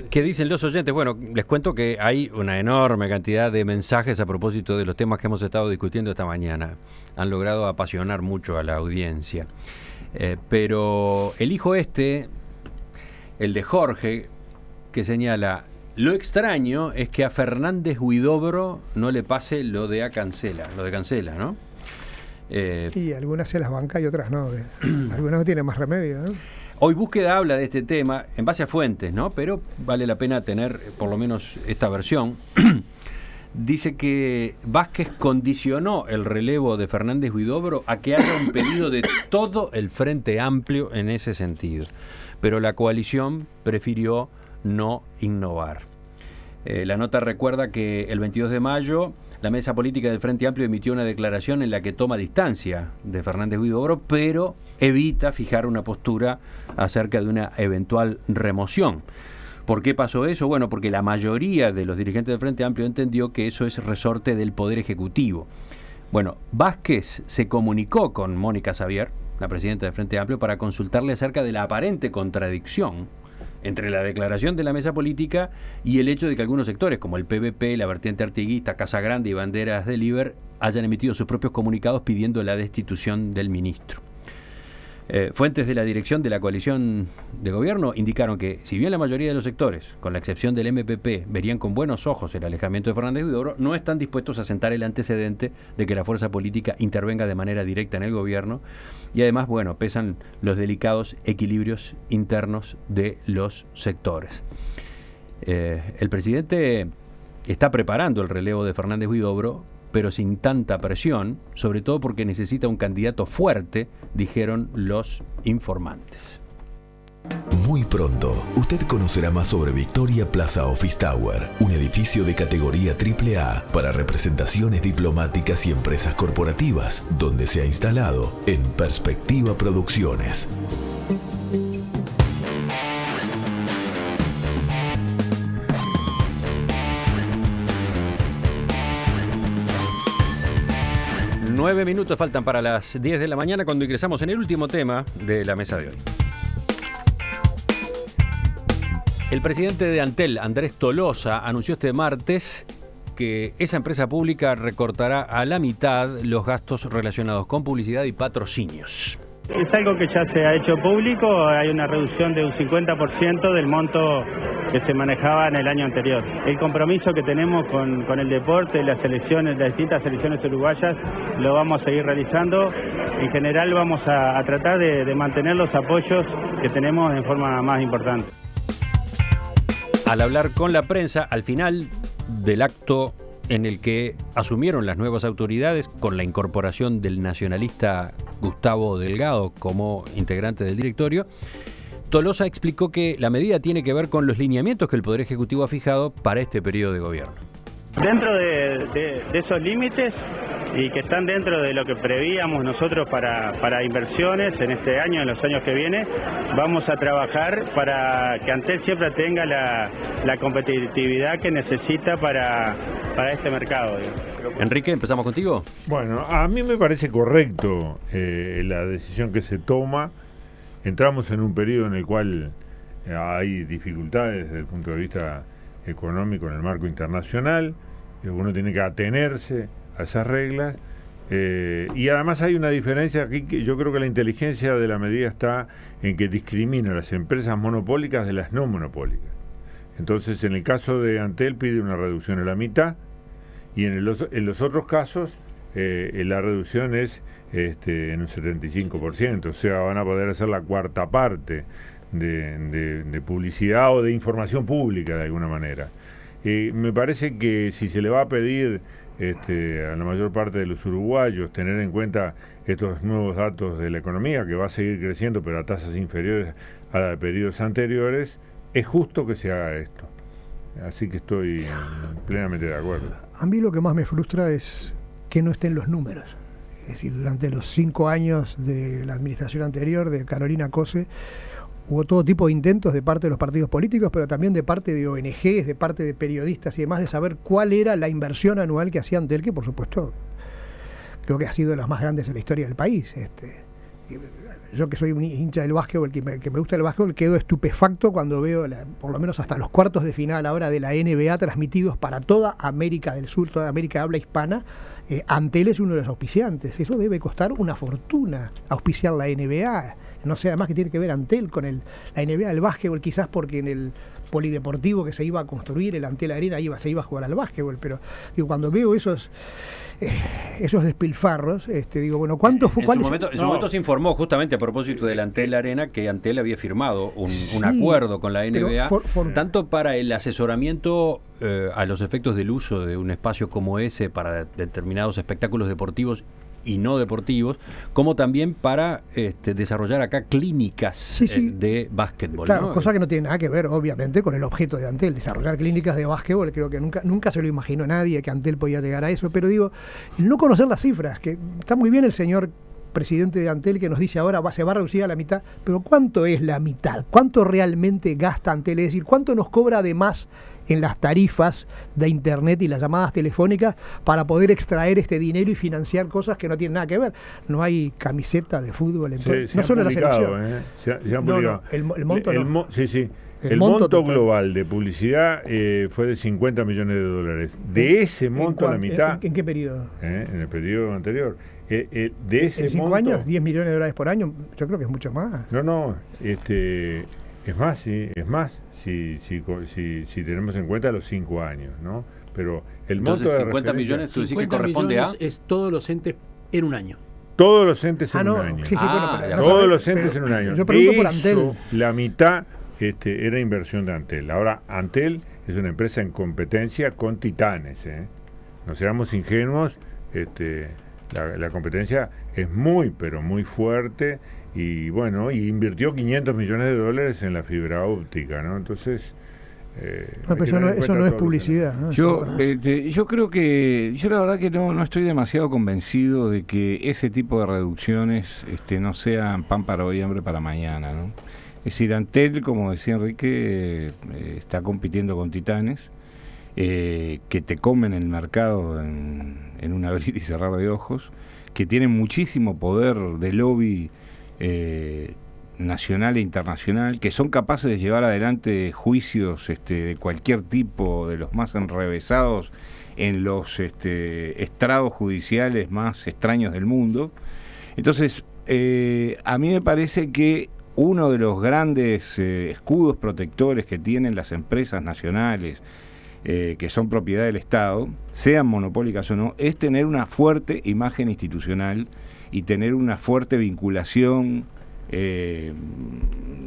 ¿Qué dicen los oyentes? Bueno, les cuento que hay una enorme cantidad de mensajes a propósito de los temas que hemos estado discutiendo esta mañana. Han logrado apasionar mucho a la audiencia. Pero elijo el de Jorge, que señala: lo extraño es que a Fernández Huidobro no le pase lo de Cancela, ¿no? Y algunas se las banca y otras no. Algunas no tienen más remedio, ¿no? Hoy Búsqueda habla de este tema en base a fuentes, ¿no? Pero vale la pena tener por lo menos esta versión. Dice que Vázquez condicionó el relevo de Fernández Huidobro a que haga un pedido de todo el Frente Amplio en ese sentido. Pero la coalición prefirió no innovar. La nota recuerda que el 22 de mayo la mesa política del Frente Amplio emitió una declaración en la que toma distancia de Fernández Huidobro, pero evita fijar una postura acerca de una eventual remoción. ¿Por qué pasó eso? Bueno, porque la mayoría de los dirigentes del Frente Amplio entendió que eso es resorte del Poder Ejecutivo. Bueno, Vázquez se comunicó con Mónica Xavier, la presidenta del Frente Amplio, para consultarle acerca de la aparente contradicción entre la declaración de la mesa política y el hecho de que algunos sectores, como el PVP, la vertiente artiguista, Casa Grande y Banderas del Iber, hayan emitido sus propios comunicados pidiendo la destitución del ministro. Fuentes de la dirección de la coalición de gobierno indicaron que, si bien la mayoría de los sectores, con la excepción del MPP, verían con buenos ojos el alejamiento de Fernández Huidobro, no están dispuestos a sentar el antecedente de que la fuerza política intervenga de manera directa en el gobierno, y además, bueno, pesan los delicados equilibrios internos de los sectores. El presidente está preparando el relevo de Fernández Huidobro, pero sin tanta presión, sobre todo porque necesita un candidato fuerte, dijeron los informantes. Muy pronto, usted conocerá más sobre Victoria Plaza Office Tower, un edificio de categoría AAA para representaciones diplomáticas y empresas corporativas, donde se ha instalado en Perspectiva Producciones. Nueve minutos faltan para las 10 de la mañana cuando ingresamos en el último tema de la mesa de hoy. El presidente de Antel, Andrés Tolosa, anunció este martes que esa empresa pública recortará a la mitad los gastos relacionados con publicidad y patrocinios. Es algo que ya se ha hecho público, hay una reducción de un 50% del monto que se manejaba en el año anterior. El compromiso que tenemos con el deporte, las distintas selecciones uruguayas, lo vamos a seguir realizando. En general vamos a tratar de mantener los apoyos que tenemos en forma más importante. Al hablar con la prensa, al final del acto en el que asumieron las nuevas autoridades con la incorporación del nacionalista Gustavo Delgado como integrante del directorio, Tolosa explicó que la medida tiene que ver con los lineamientos que el Poder Ejecutivo ha fijado para este periodo de gobierno. Dentro de esos límites y que están dentro de lo que prevíamos nosotros para inversiones en este año, en los años que vienen, vamos a trabajar para que Antel siempre tenga la competitividad que necesita para este mercado. Enrique, ¿empezamos contigo? Bueno, a mí me parece correcto la decisión que se toma. Entramos en un periodo en el cual hay dificultades desde el punto de vista económico en el marco internacional, uno tiene que atenerse a esas reglas, y además hay una diferencia aquí, que yo creo que la inteligencia de la medida está en que discrimina a las empresas monopólicas de las no monopólicas. Entonces, en el caso de Antel pide una reducción a la mitad, y en los otros casos la reducción es en un 75%, o sea, van a poder hacer la cuarta parte de publicidad o de información pública de alguna manera. Me parece que si se le va a pedir a la mayor parte de los uruguayos tener en cuenta estos nuevos datos de la economía, que va a seguir creciendo pero a tasas inferiores a las de periodos anteriores, es justo que se haga esto. Así que estoy plenamente de acuerdo. A mí lo que más me frustra es que no estén los números. Es decir, durante los 5 años de la administración anterior de Carolina Cose, hubo todo tipo de intentos de parte de los partidos políticos, pero también de parte de ONGs, de parte de periodistas y demás, de saber cuál era la inversión anual que hacía Antel, que por supuesto creo que ha sido de las más grandes en la historia del país. yo que soy un hincha del básquetbol, que me gusta el básquetbol, quedo estupefacto cuando veo, por lo menos hasta los cuartos de final ahora de la NBA transmitidos para toda América del Sur, toda América de habla hispana. Antel es uno de los auspiciantes. Eso debe costar una fortuna, auspiciar la NBA. No sé, además que tiene que ver Antel con la NBA del básquetbol, quizás porque en el polideportivo que se iba a construir, el Antel Arena, se iba a jugar al básquetbol. Pero digo, cuando veo esos despilfarros, digo, bueno, ¿cuánto fue? En su momento se informó justamente a propósito del Antel Arena que Antel había firmado un acuerdo con la NBA, tanto para el asesoramiento a los efectos del uso de un espacio como ese para determinados espectáculos deportivos y no deportivos, como también para desarrollar acá clínicas de básquetbol. Claro, ¿no? Cosa que no tiene nada que ver, obviamente, con el objeto de Antel, desarrollar clínicas de básquetbol. Creo que nunca se lo imaginó nadie que Antel podía llegar a eso, pero digo, no conocer las cifras, que está muy bien el señor presidente de Antel que nos dice ahora se va a reducir a la mitad, pero ¿cuánto es la mitad? ¿Cuánto realmente gasta Antel? Es decir, ¿cuánto nos cobra además en las tarifas de internet y las llamadas telefónicas para poder extraer este dinero y financiar cosas que no tienen nada que ver? No hay camiseta de fútbol, no solo la selección. Se han publicado. El monto no. El monto global de publicidad fue de 50 millones de dólares. De ese monto, la mitad... ¿En qué periodo? En el periodo anterior. De ese ¿En 5 monto, años? ¿10 millones de dólares por año? Yo creo que es mucho más. No, es más, es más. Si tenemos en cuenta los 5 años, ¿no? Pero el monto entonces, de 50 millones, tú decís que corresponde a... es todos los entes en un año. Todos los entes en un año. Sí, bueno, todos los entes en un año. Yo pregunto por Antel. La mitad era inversión de Antel. Ahora, Antel es una empresa en competencia con titanes. No seamos ingenuos. La competencia es muy, pero muy fuerte. Y bueno, invirtió 500 millones de dólares en la fibra óptica, ¿no? Entonces... eso no es publicidad, ¿no? Yo creo que... Yo la verdad que no estoy demasiado convencido de que ese tipo de reducciones no sean pan para hoy, hambre para mañana, ¿no? Es decir, Antel, como decía Enrique, está compitiendo con titanes que te comen el mercado en un abrir y cerrar de ojos, que tienen muchísimo poder de lobby nacional e internacional, que son capaces de llevar adelante juicios de cualquier tipo, de los más enrevesados en los estrados judiciales más extraños del mundo. Entonces, a mí me parece que uno de los grandes escudos protectores que tienen las empresas nacionales, que son propiedad del Estado, sean monopólicas o no, es tener una fuerte imagen institucional y tener una fuerte vinculación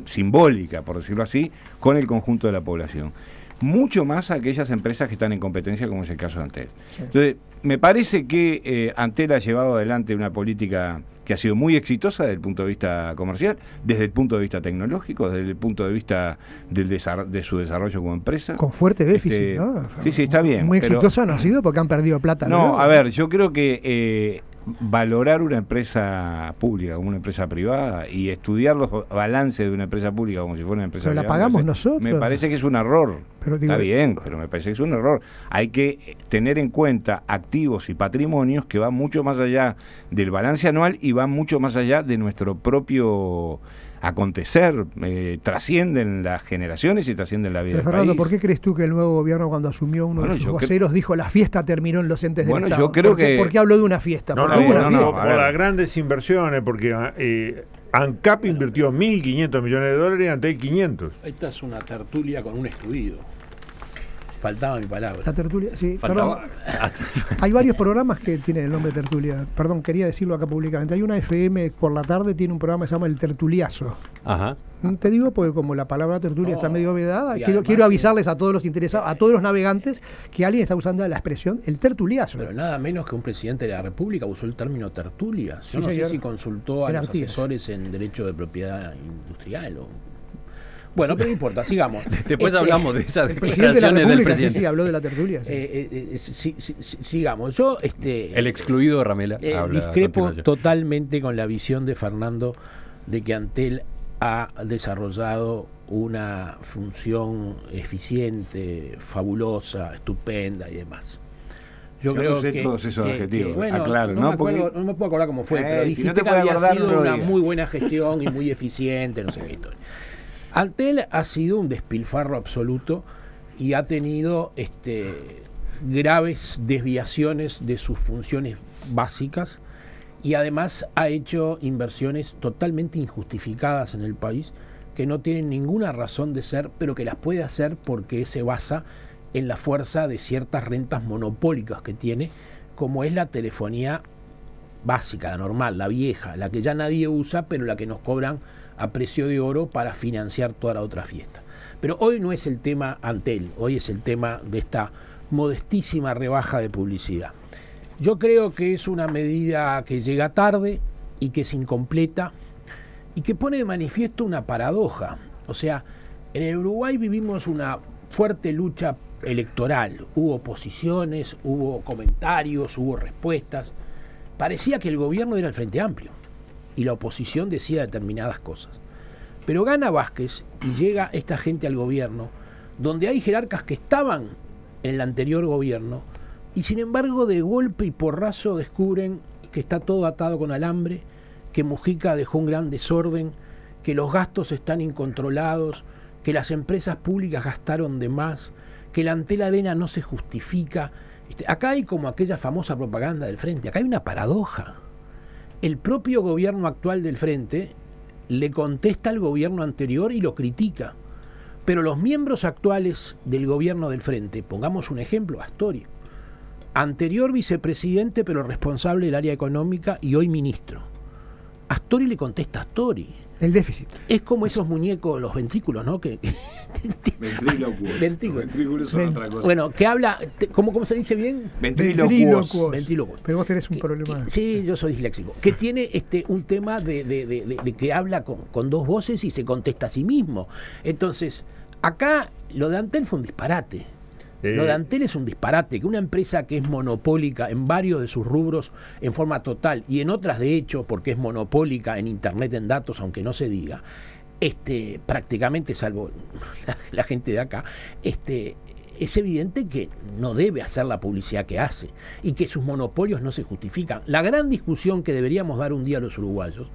simbólica, por decirlo así, con el conjunto de la población. Mucho más aquellas empresas que están en competencia, como es el caso de Antel. Sí. Entonces, me parece que Antel ha llevado adelante una política que ha sido muy exitosa desde el punto de vista comercial, desde el punto de vista tecnológico, desde el punto de vista de su desarrollo como empresa. Con fuerte déficit, ¿no? Sí, está bien. Muy exitosa no ha sido porque han perdido plata. No, a ver, yo creo que valorar una empresa pública como una empresa privada y estudiar los balances de una empresa pública como si fuera una empresa privada, la pagamos nosotros. Me parece que es un error. Está bien, pero me parece que es un error. Hay que tener en cuenta activos y patrimonios que van mucho más allá del balance anual y van mucho más allá de nuestro propio acontecer, trascienden las generaciones y trascienden la vida del Fernando, país. ¿por qué crees tú que el nuevo gobierno, cuando asumió uno de sus voceros, dijo la fiesta terminó en los entes del Estado? Yo creo ¿Por qué habló de una fiesta? Por las grandes inversiones, porque ANCAP invirtió 1.500 millones de dólares y Antel 500. Esta es una tertulia con un excluido. Faltaba mi palabra. La tertulia, sí. Perdón, hay varios programas que tienen el nombre tertulia. Perdón, quería decirlo acá públicamente. Hay una FM por la tarde, tiene un programa que se llama El Tertuliazo. Ajá. Te digo porque como la palabra tertulia está medio vedada, quiero avisarles a todos los interesados, a todos los navegantes, que alguien está usando la expresión el tertuliazo. Pero nada menos que un presidente de la República usó el término tertulia. Yo no sé si consultó a los asesores en derecho de propiedad industrial o... Bueno, pero no importa, sigamos. Después hablamos de esas declaraciones del presidente. Sí, habló de la tertulia. Sigamos. Yo, el excluido de Ramela. Discrepo totalmente con la visión de Fernando de que Antel ha desarrollado una función eficiente, fabulosa, estupenda y demás. Yo creo sé que todos esos adjetivos. Bueno, claro, no me puedo acordar cómo fue, pero dijiste si no que había sido una muy buena gestión y muy eficiente, no sé qué historia. Antel ha sido un despilfarro absoluto y ha tenido graves desviaciones de sus funciones básicas, y además ha hecho inversiones totalmente injustificadas en el país que no tienen ninguna razón de ser, pero que las puede hacer porque se basa en la fuerza de ciertas rentas monopólicas que tiene, como es la telefonía básica, la normal, la vieja, la que ya nadie usa, pero la que nos cobran a precio de oro para financiar toda la otra fiesta. Pero hoy no es el tema Antel, hoy es el tema de esta modestísima rebaja de publicidad. Yo creo que es una medida que llega tarde y que es incompleta y que pone de manifiesto una paradoja. O sea, en el Uruguay vivimos una fuerte lucha electoral. Hubo oposiciones, hubo comentarios, hubo respuestas. Parecía que el gobierno era el Frente Amplio y la oposición decía determinadas cosas. Pero gana Vázquez y llega esta gente al gobierno, donde hay jerarcas que estaban en el anterior gobierno, y sin embargo de golpe y porrazo descubren que está todo atado con alambre, que Mujica dejó un gran desorden, que los gastos están incontrolados, que las empresas públicas gastaron de más, que la Antel Arena no se justifica. Acá hay como aquella famosa propaganda del Frente, acá hay una paradoja. El propio gobierno actual del Frente le contesta al gobierno anterior y lo critica, pero los miembros actuales del gobierno del Frente, pongamos un ejemplo, Astori, anterior vicepresidente pero responsable del área económica y hoy ministro. Astori le contesta a Astori. El déficit. Es como esos muñecos, los ventrículos, ¿no? Ventrílocuos. Ventrículos son otra cosa. Bueno, que habla, ¿cómo se dice bien? Ventrílocuos. Ventrílocuos. Pero vos tenés un problema. Sí, yo soy disléxico. Que tiene un tema de que habla con dos voces y se contesta a sí mismo. Entonces, acá lo de Antel fue un disparate. Lo de Antel es un disparate, que una empresa que es monopólica en varios de sus rubros en forma total y en otras de hecho porque es monopólica en internet, en datos, aunque no se diga, prácticamente, salvo la gente de acá, es evidente que no debe hacer la publicidad que hace y que sus monopolios no se justifican. La gran discusión que deberíamos dar un día a los uruguayos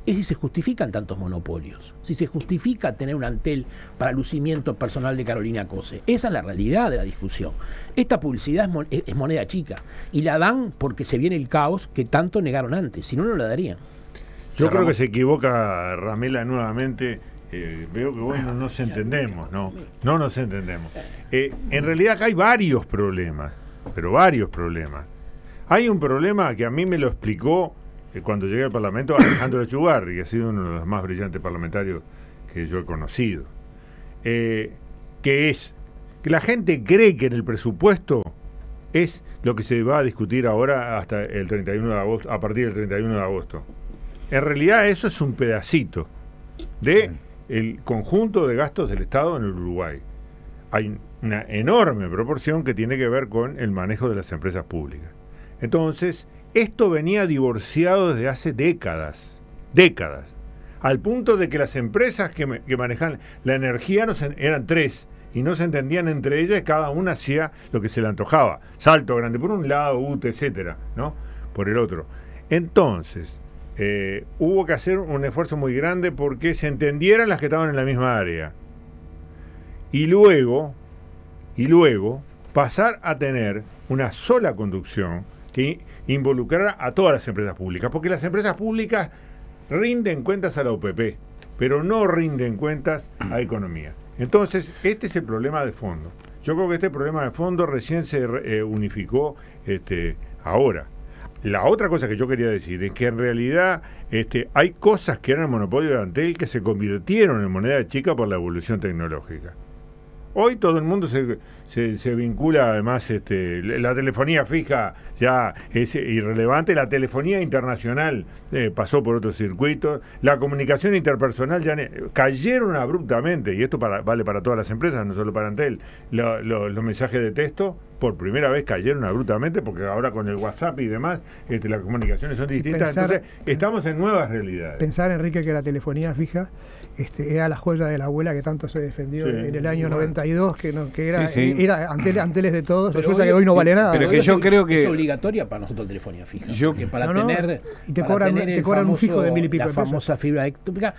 es si se justifican tantos monopolios, si se justifica tener un Antel para lucimiento personal de Carolina Cose. Esa es la realidad de la discusión. Esta publicidad es moneda chica y la dan porque se viene el caos que tanto negaron antes, si no, no la darían. Yo creo que se equivoca Ramela nuevamente. Veo que hoy no nos entendemos, no nos entendemos. En realidad acá hay varios problemas, pero varios problemas. Hay un problema que a mí me lo explicó cuando llegué al Parlamento Alejandro Echevarri, que ha sido uno de los más brillantes parlamentarios que yo he conocido, que es que la gente cree que en el presupuesto es lo que se va a discutir ahora hasta el 31 de agosto, a partir del 31 de agosto. En realidad eso es un pedacito de el conjunto de gastos del Estado en el Uruguay. Hay una enorme proporción que tiene que ver con el manejo de las empresas públicas. Entonces, esto venía divorciado desde hace décadas, al punto de que las empresas que manejan la energía eran tres y no se entendían entre ellas, cada una hacía lo que se le antojaba. Salto Grande por un lado, UTE, etcétera, ¿no? Por el otro. Entonces, hubo que hacer un esfuerzo muy grande porque se entendieran las que estaban en la misma área. Y luego pasar a tener una sola conducción que involucrara a todas las empresas públicas, porque las empresas públicas rinden cuentas a la OPP, pero no rinden cuentas a economía. Entonces, este es el problema de fondo. Yo creo que este problema de fondo recién se unificó ahora. La otra cosa que yo quería decir es que en realidad hay cosas que eran el monopolio de Antel que se convirtieron en moneda chica por la evolución tecnológica. Hoy todo el mundo se vincula, además, la telefonía fija ya es irrelevante, la telefonía internacional pasó por otros circuitos, la comunicación interpersonal ya cayeron abruptamente, y esto vale para todas las empresas, no solo para Antel, los mensajes de texto por primera vez cayeron abruptamente, porque ahora con el WhatsApp y demás, las comunicaciones son distintas, entonces estamos en nuevas realidades. Pensar, Enrique, que la telefonía fija era la joya de la abuela que tanto se defendió en el año 90 92, que era Anteles de todos, resulta que hoy no vale nada. Pero que yo creo que es obligatoria para nosotros telefonía fija. Que para tener y te cobran un fijo de 1000 y pico. La famosa fibra óptica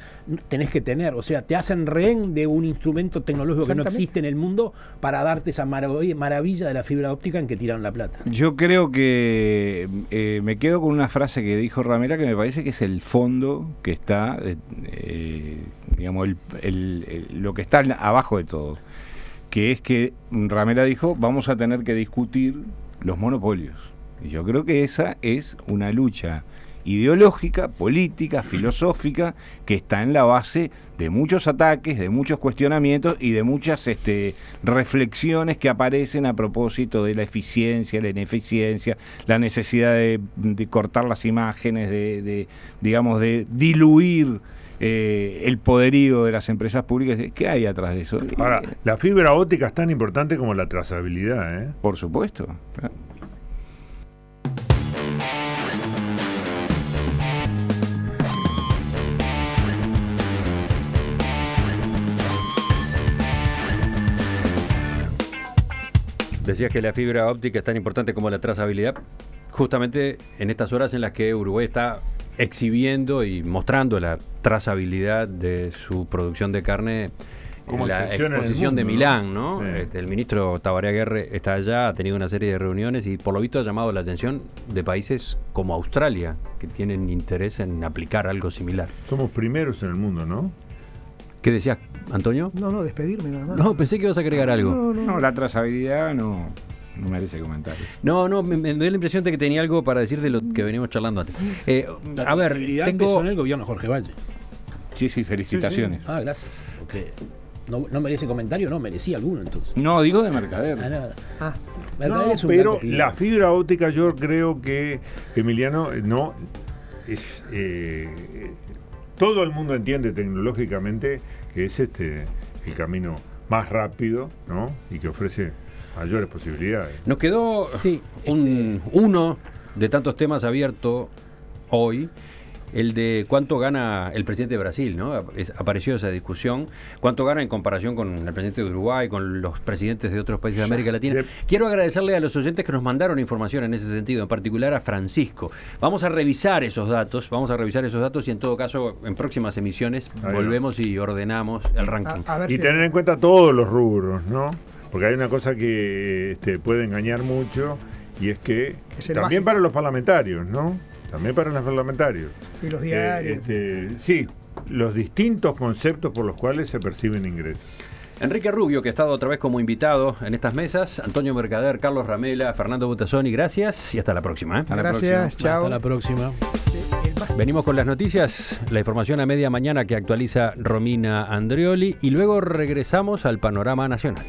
tenés que tener, o sea, te hacen rehén de un instrumento tecnológico que no existe en el mundo para darte esa maravilla de la fibra óptica en que tiraron la plata. Yo creo que me quedo con una frase que dijo Ramela que me parece que es el fondo que está, digamos, lo que está abajo de todo, que es que Ramela dijo, vamos a tener que discutir los monopolios. Y yo creo que esa es una lucha ideológica, política, filosófica, que está en la base de muchos ataques, de muchos cuestionamientos y de muchas reflexiones que aparecen a propósito de la eficiencia, la ineficiencia, la necesidad de cortar las imágenes, digamos, de diluir el poderío de las empresas públicas. ¿Qué hay atrás de eso? Ahora, la fibra óptica es tan importante como la trazabilidad, ¿eh? Por supuesto. Decías que la fibra óptica es tan importante como la trazabilidad, justamente en estas horas en las que Uruguay está exhibiendo y mostrando la trazabilidad de su producción de carne en la exposición de Milán, ¿no? Sí. El ministro Tabaré Aguirre está allá, ha tenido una serie de reuniones y por lo visto ha llamado la atención de países como Australia, que tienen interés en aplicar algo similar. Somos primeros en el mundo, ¿no? ¿Qué decías, Antonio? No, despedirme nada más. No, pensé que ibas a agregar algo. No, la trazabilidad no merece comentario. No, me dio la impresión de que tenía algo para decir de lo que veníamos charlando antes. A ver, empezó en el gobierno Jorge Valle. Sí, felicitaciones. Sí. Gracias. Porque no merece comentario, no, merecía alguno entonces. No, digo de Mercader. Mercader es un pero la fibra óptica yo creo que, Emiliano, no es... todo el mundo entiende tecnológicamente que es el camino más rápido, ¿no? Y que ofrece mayores posibilidades. Nos quedó uno de tantos temas abiertos hoy, el de cuánto gana el presidente de Brasil, ¿no? Apareció esa discusión, cuánto gana en comparación con el presidente de Uruguay, con los presidentes de otros países de América Latina. Quiero agradecerle a los oyentes que nos mandaron información en ese sentido, en particular a Francisco. Vamos a revisar esos datos y en todo caso en próximas emisiones volvemos y ordenamos el ranking. Y tener en cuenta todos los rubros, ¿no? Porque hay una cosa que puede engañar mucho y es que también para los parlamentarios, ¿no? También para los parlamentarios. Y los diarios. Sí, los distintos conceptos por los cuales se perciben ingresos. Enrique Rubio, que ha estado otra vez como invitado en estas mesas, Antonio Mercader, Carlos Ramela, Fernando Butazzoni, gracias y hasta la próxima. Gracias, chao. Hasta la próxima. Venimos con las noticias, la información a media mañana que actualiza Romina Andrioli y luego regresamos al panorama nacional.